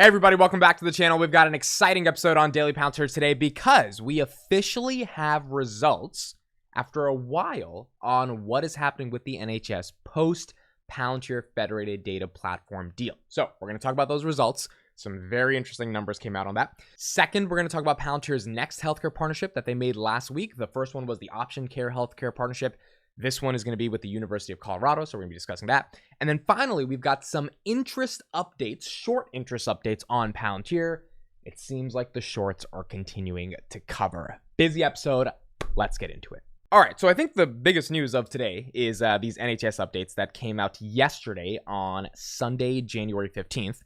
Hey everybody, welcome back to the channel. We've got an exciting episode on Daily Palantir today because we officially have results after a while on what is happening with the NHS post Palantir Federated Data Platform deal. So we're going to talk about those results. Some very interesting numbers came out on that. Second, we're going to talk about Palantir's next healthcare partnership that they made last week. The first one was the Option Care Healthcare Partnership. This one is going to be with the University of Colorado, so we're going to be discussing that. And then finally, we've got some interest updates, short interest updates on Palantir. It seems like the shorts are continuing to cover. Busy episode. Let's get into it. All right, so I think the biggest news of today is these NHS updates that came out yesterday on Sunday, January 15th.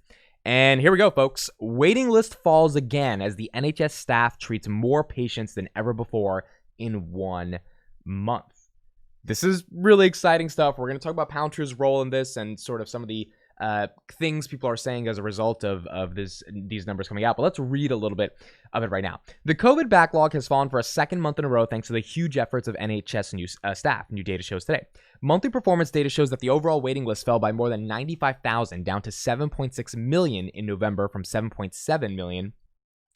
And here we go, folks. Waiting list falls again as the NHS staff treats more patients than ever before in 1 month. This is really exciting stuff. We're going to talk about Palantir's role in this and sort of some of the things people are saying as a result of these numbers coming out. But let's read a little bit of it right now. The COVID backlog has fallen for a second month in a row thanks to the huge efforts of NHS staff, new data shows today. Monthly performance data shows that the overall waiting list fell by more than 95,000, down to 7.6 million in November from 7.7 million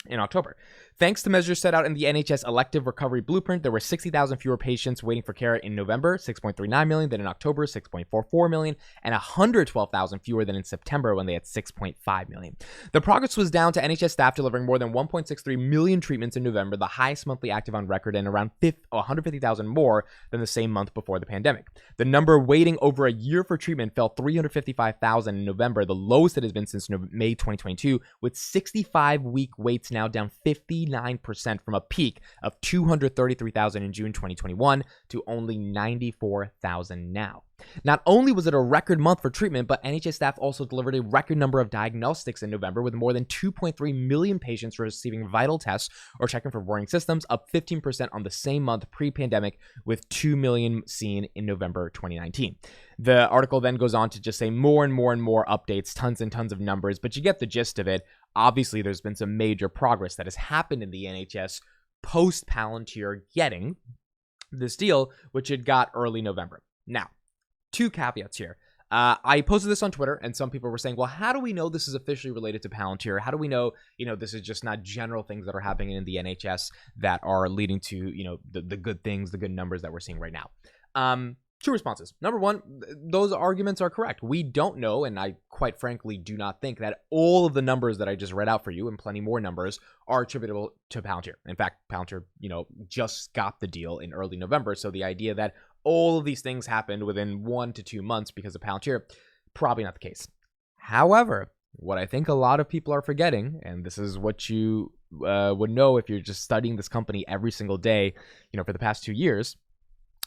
in October. Thanks to measures set out in the NHS elective recovery blueprint, there were 60,000 fewer patients waiting for care in November, 6.39 million, than in October, 6.44 million, and 112,000 fewer than in September when they had 6.5 million. The progress was down to NHS staff delivering more than 1.63 million treatments in November, the highest monthly active on record, and around 150,000 more than the same month before the pandemic. The number waiting over a year for treatment fell 355,000 in November, the lowest it has been since May 2022, with 65-week waits now down 59% from a peak of 233,000 in June 2021 to only 94,000 now. Not only was it a record month for treatment, but NHS staff also delivered a record number of diagnostics in November, with more than 2.3 million patients receiving vital tests or checking for warning systems, up 15% on the same month pre-pandemic, with 2 million seen in November 2019. The article then goes on to just say more and more and more updates, tons and tons of numbers, but you get the gist of it. Obviously, there's been some major progress that has happened in the NHS post Palantir getting this deal, which it got early November. Now, two caveats here. I posted this on Twitter, and some people were saying, well, how do we know this is officially related to Palantir? How do we know, this is just not general things that are happening in the NHS that are leading to, the good things, the good numbers that we're seeing right now? Two responses. Number one, those arguments are correct. We don't know, and I quite frankly do not think that all of the numbers that I just read out for you, and plenty more numbers, are attributable to Palantir. In fact, Palantir, just got the deal in early November, so the idea that all of these things happened within 1 to 2 months because of Palantir, probably not the case. However, what I think a lot of people are forgetting, and this is what you would know if you're just studying this company every single day, for the past 2 years,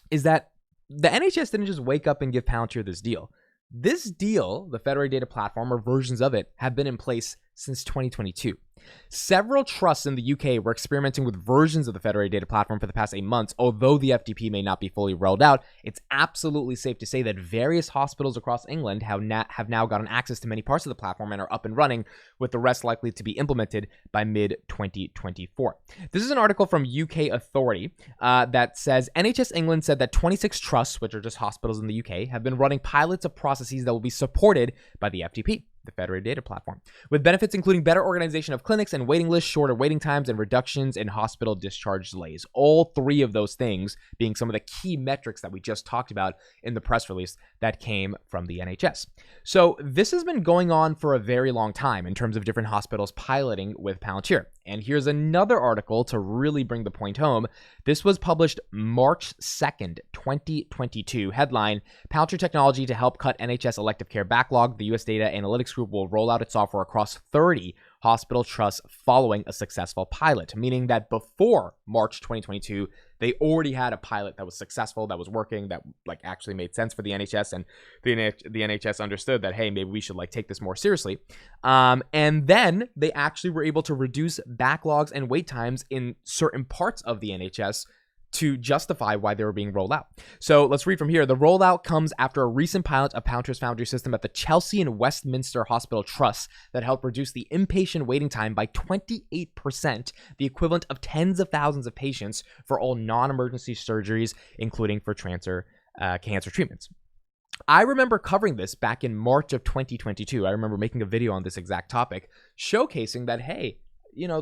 is that the NHS didn't just wake up and give Palantir this deal. This deal, the Federated Data Platform, or versions of it, have been in place since 2022. Several trusts in the UK were experimenting with versions of the Federated Data Platform for the past 8 months. Although the FDP may not be fully rolled out, it's absolutely safe to say that various hospitals across England have now gotten access to many parts of the platform and are up and running, with the rest likely to be implemented by mid-2024. This is an article from UK Authority that says NHS England said that 26 trusts, which are just hospitals in the UK, have been running pilots of processes that will be supported by the FDP, the Federated Data Platform, with benefits including better organization of clinics and waiting lists, shorter waiting times, and reductions in hospital discharge delays. All three of those things being some of the key metrics that we just talked about in the press release that came from the NHS. So this has been going on for a very long time in terms of different hospitals piloting with Palantir. And here's another article to really bring the point home. This was published March 2nd, 2022. Headline, Palantir technology to help cut NHS elective care backlog. The US Data Analytics Group will roll out its software across 30 hospital trusts following a successful pilot, meaning that before March 2022, they already had a pilot that was successful, that was working, that actually made sense for the NHS, and the NHS understood that, hey, maybe we should take this more seriously. And then they actually were able to reduce backlogs and wait times in certain parts of the NHS to justify why they were being rolled out. So let's read from here. The rollout comes after a recent pilot of Palantir's Foundry system at the Chelsea and Westminster Hospital Trusts that helped reduce the inpatient waiting time by 28%, the equivalent of tens of thousands of patients for all non-emergency surgeries, including for cancer treatments. I remember covering this back in March of 2022. I remember making a video on this exact topic, showcasing that, hey,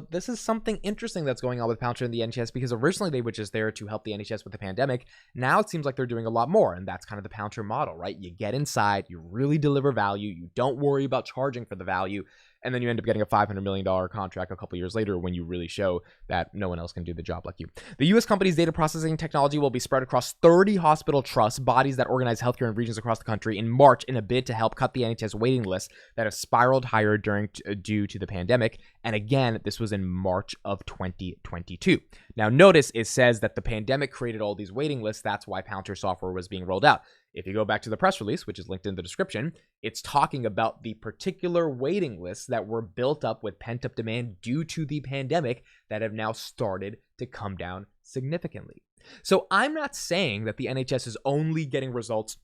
this is something interesting that's going on with Palantir and the NHS, because originally they were just there to help the NHS with the pandemic. Now it seems like they're doing a lot more, and that's kind of the Palantir model, right? You get inside, you really deliver value, you don't worry about charging for the value, and then you end up getting a $500 million contract a couple years later when you really show that no one else can do the job like you. The U.S. company's data processing technology will be spread across 30 hospital trusts, bodies that organize healthcare in regions across the country, in March in a bid to help cut the NHS waiting list that have spiraled higher due to the pandemic. And again, this was in March of 2022. Now, notice it says that the pandemic created all these waiting lists. That's why Palantir software was being rolled out. If you go back to the press release, which is linked in the description, it's talking about the particular waiting lists that were built up with pent-up demand due to the pandemic that have now started to come down significantly. So I'm not saying that the NHS is only getting results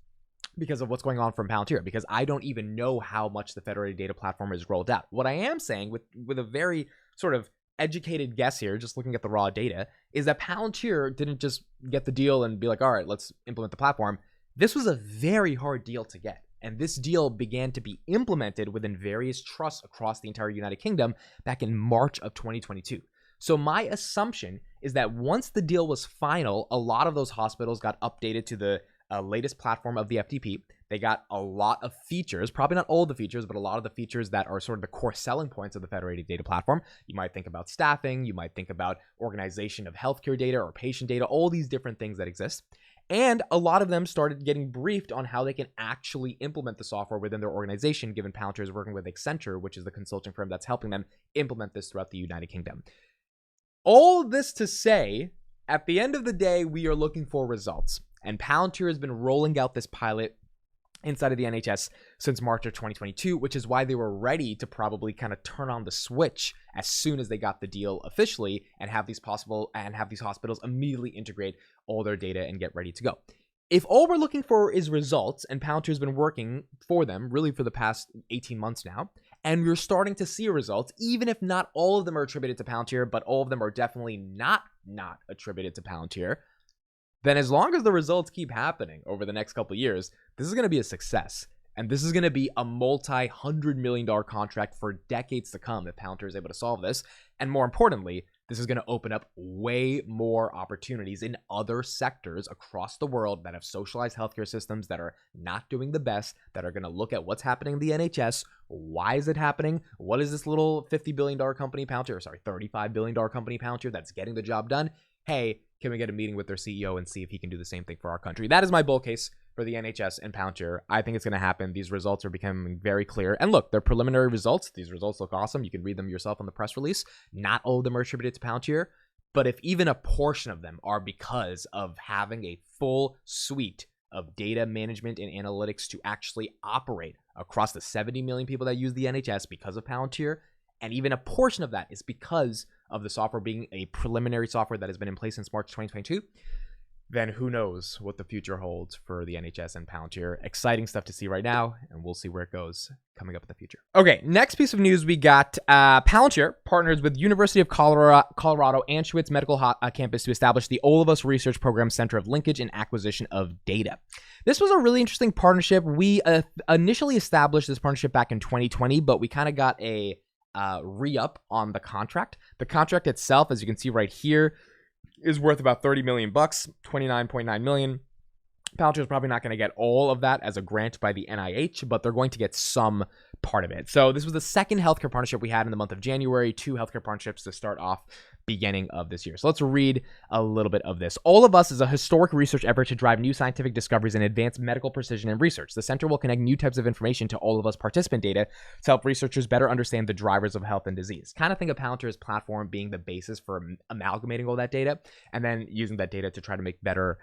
because of what's going on from Palantir, because I don't even know how much the federated data platform is rolled out. What I am saying with a very sort of educated guess here, just looking at the raw data, is that Palantir didn't just get the deal and be like, all right, let's implement the platform. This was a very hard deal to get, and this deal began to be implemented within various trusts across the entire United Kingdom back in March of 2022. So my assumption is that once the deal was final, a lot of those hospitals got updated to the latest platform of the FDP. They got a lot of features, probably not all the features, but a lot of the features that are sort of the core selling points of the federated data platform. You might think about staffing, you might think about organization of healthcare data or patient data, all these different things that exist. And a lot of them started getting briefed on how they can actually implement the software within their organization, given Palantir is working with Accenture, which is the consulting firm that's helping them implement this throughout the United Kingdom. All of this to say, at the end of the day, we are looking for results. And Palantir has been rolling out this pilot inside of the NHS since March of 2022, which is why they were ready to probably kind of turn on the switch as soon as they got the deal officially and have these hospitals immediately integrate all their data and get ready to go. If all we're looking for is results, and Palantir has been working for them really for the past 18 months now, and we're starting to see results, even if not all of them are attributed to Palantir, but all of them are definitely not attributed to Palantir, then as long as the results keep happening over the next couple of years, this is going to be a success. And this is going to be a multi-$100 million contract for decades to come if Palantir is able to solve this. And more importantly, this is going to open up way more opportunities in other sectors across the world that have socialized healthcare systems that are not doing the best, that are going to look at what's happening in the NHS. Why is it happening? What is this little $50 billion company Palantir, $35 billion company Palantir that's getting the job done? Hey, can we get a meeting with their CEO and see if he can do the same thing for our country? That is my bull case for the NHS and Palantir. I think it's going to happen. These results are becoming very clear. And look, they're preliminary results. These results look awesome. You can read them yourself on the press release. Not all of them are attributed to Palantir, but if even a portion of them are because of having a full suite of data management and analytics to actually operate across the 70 million people that use the NHS because of Palantir, and even a portion of that is because of the software being a preliminary software that has been in place since March 2022, then who knows what the future holds for the NHS and Palantir. Exciting stuff to see right now, and we'll see where it goes coming up in the future. Okay, next piece of news, we got Palantir partners with University of Colorado Anschutz Medical Campus to establish the All of Us Research Program Center of Linkage and Acquisition of Data. This was a really interesting partnership. We initially established this partnership back in 2020, but we kind of got a re-up on the contract. The contract itself, as you can see right here, is worth about $30 million, $29.9 million. Palantir is probably not going to get all of that as a grant by the NIH, but they're going to get some part of it. So this was the second healthcare partnership we had in the month of January, 2 healthcare partnerships to start off beginning of this year. So let's read a little bit of this. All of Us is a historic research effort to drive new scientific discoveries and advance medical precision and research. The center will connect new types of information to All of Us participant data to help researchers better understand the drivers of health and disease. Kind of think of Palantir's platform being the basis for amalgamating all that data and then using that data to try to make better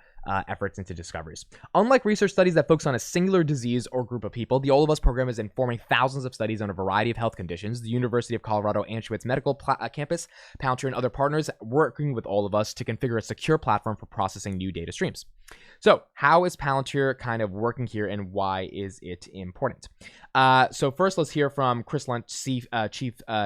efforts into discoveries. Unlike research studies that focus on a singular disease or group of people, the All of Us program is informing thousands of studies on a variety of health conditions. The University of Colorado Anschutz Medical Campus, Palantir, and other partners working with All of Us to configure a secure platform for processing new data streams. So how is Palantir kind of working here, and why is it important? So first, let's hear from Chris Lunt, Chief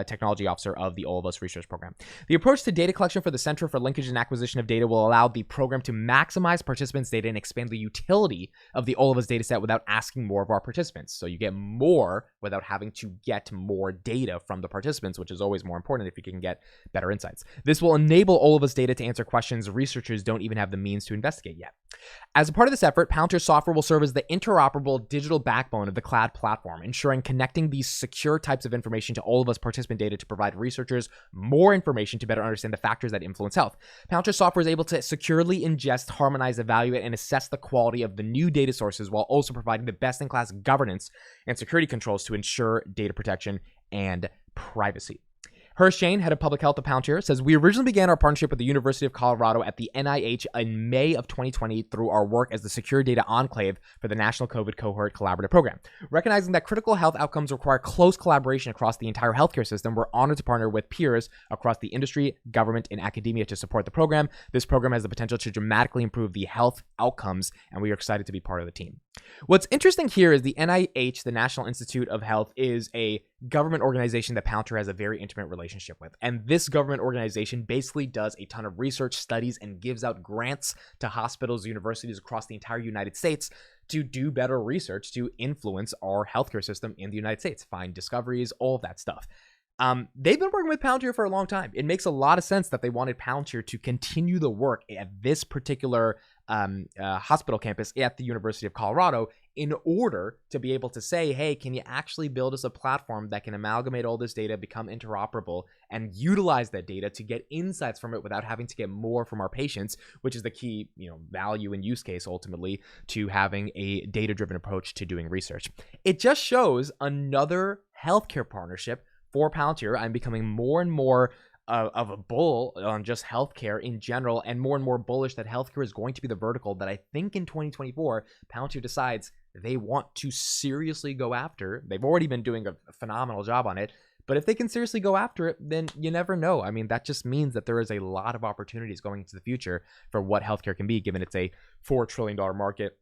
Technology Officer of the All of Us Research Program. The approach to data collection for the Center for Linkage and Acquisition of Data will allow the program to maximize participants' data and expand the utility of the All of Us dataset without asking more of our participants. So you get more without having to get more data from the participants, which is always more important if you can get better insights. This will enable All of Us data to answer questions researchers don't even have the means to investigate yet. As a part of this effort, Palantir software will serve as the interoperable digital backbone of the cloud platform, ensuring connecting these secure types of information to All of Us participant data to provide researchers more information to better understand the factors that influence health. Palantir software is able to securely ingest, harmonize, evaluate, and assess the quality of the new data sources while also providing the best-in-class governance and security controls to ensure data protection and privacy. Hirsch Jane, head of public health of Palantir, says, we originally began our partnership with the University of Colorado at the NIH in May of 2020 through our work as the Secure Data Enclave for the National COVID Cohort Collaborative Program. Recognizing that critical health outcomes require close collaboration across the entire healthcare system, we're honored to partner with peers across the industry, government, and academia to support the program. This program has the potential to dramatically improve the health outcomes, and we are excited to be part of the team. What's interesting here is the NIH, the National Institute of Health, is a government organization that Palantir has a very intimate relationship with. And this government organization basically does a ton of research studies and gives out grants to hospitals, universities across the entire United States to do better research to influence our healthcare system in the United States, find discoveries, all of that stuff. They've been working with Palantir for a long time. It makes a lot of sense that they wanted Palantir to continue the work at this particular hospital campus at the University of Colorado in order to be able to say, hey, can you actually build us a platform that can amalgamate all this data, become interoperable, and utilize that data to get insights from it without having to get more from our patients, which is the key, value and use case ultimately to having a data-driven approach to doing research. It just shows another healthcare partnership for Palantir. I'm becoming more and more of a bull on just healthcare in general, and more bullish that healthcare is going to be the vertical that I think in 2024, Palantir decides they want to seriously go after. They've already been doing a phenomenal job on it, but if they can seriously go after it, then you never know. I mean, that just means that there is a lot of opportunities going into the future for what healthcare can be, given it's a $4 trillion market.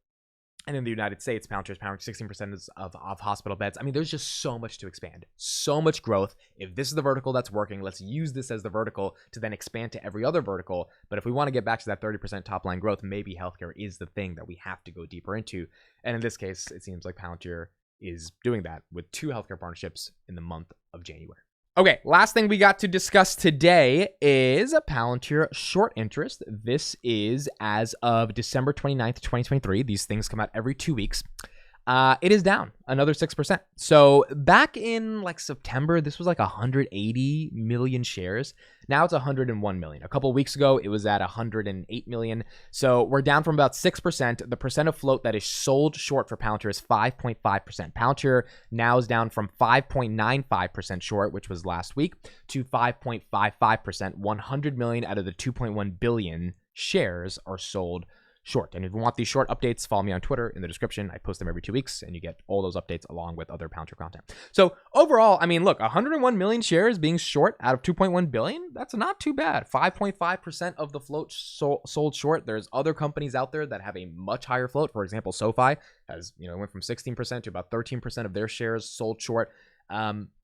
And in the United States, Palantir is powering 16% of hospital beds. I mean, there's just so much to expand, so much growth. If this is the vertical that's working, let's use this as the vertical to then expand to every other vertical. But if we want to get back to that 30% top line growth, maybe healthcare is the thing that we have to go deeper into. And in this case, it seems like Palantir is doing that with 2 healthcare partnerships in the month of January. Okay, last thing we got to discuss today is a Palantir short interest. This is as of December 29th, 2023. These things come out every 2 weeks. It is down another 6%. So back in September, this was 180 million shares. Now it's 101 million. A couple of weeks ago, it was at 108 million. So we're down from about 6%. The percent of float that is sold short for Palantir is 5.5%. Palantir now is down from 5.95% short, which was last week, to 5.55%. 100 million out of the 2.1 billion shares are sold short. And if you want these short updates, follow me on Twitter in the description. I post them every 2 weeks, and you get all those updates along with other Palantir content. So overall, I mean, look, 101 million shares being short out of 2.1 billion, that's not too bad. 5.5% of the float sold short. There's other companies out there that have a much higher float. For example, SoFi has, went from 16% to about 13% of their shares sold short.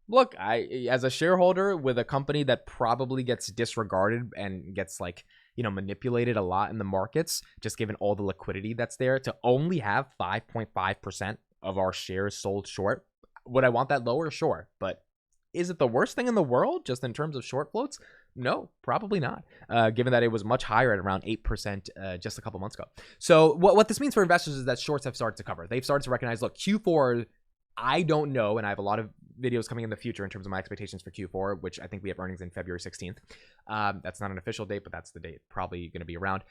Look, as a shareholder with a company that probably gets disregarded and gets manipulated a lot in the markets, just given all the liquidity that's there, to only have 5.5% of our shares sold short. Would I want that lower? Sure. But is it the worst thing in the world just in terms of short floats? No, probably not, given that it was much higher at around 8% just a couple months ago. So what this means for investors is that shorts have started to cover. They've started to recognize, look, Q4, I don't know, and I have a lot of videos coming in the future in terms of my expectations for Q4, which I think we have earnings in February 16th. That's not an official date, but that's the date probably going to be around.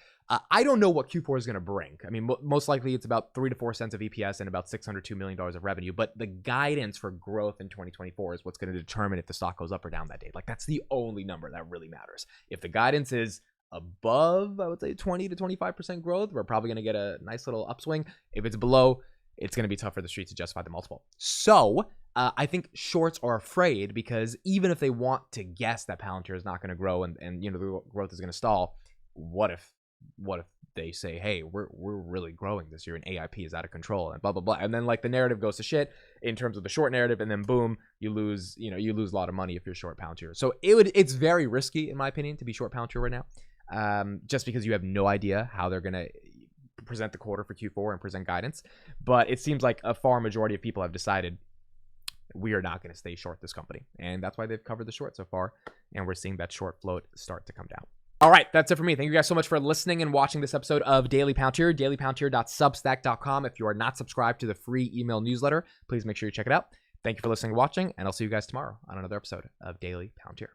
I don't know what Q4 is going to bring. I mean, most likely it's about 3 to 4 cents of EPS and about $602 million of revenue, but the guidance for growth in 2024 is what's going to determine if the stock goes up or down that day. That's the only number that really matters. If the guidance is above, I would say 20 to 25% growth, we're probably going to get a nice little upswing. If it's below, it's going to be tough for the street to justify the multiple. So I think shorts are afraid, because even if they want to guess that Palantir is not going to grow and the growth is going to stall, what if what if they say, hey, we're really growing this year and AIP is out of control and blah blah blah, and then like the narrative goes to shit in terms of the short narrative, and then boom, you lose a lot of money if you're short Palantir. So it's very risky in my opinion to be short Palantir right now, just because you have no idea how they're gonna present the quarter for Q4 and present guidance. But it seems like a far majority of people have decided we are not going to stay short this company, and that's why they've covered the short so far, and we're seeing that short float start to come down. All right, that's it for me. Thank you guys so much for listening and watching this episode of Daily Palantir, dailypalantir.substack.com. If you are not subscribed to the free email newsletter, please make sure you check it out. Thank you for listening and watching, and I'll see you guys tomorrow on another episode of Daily Palantir.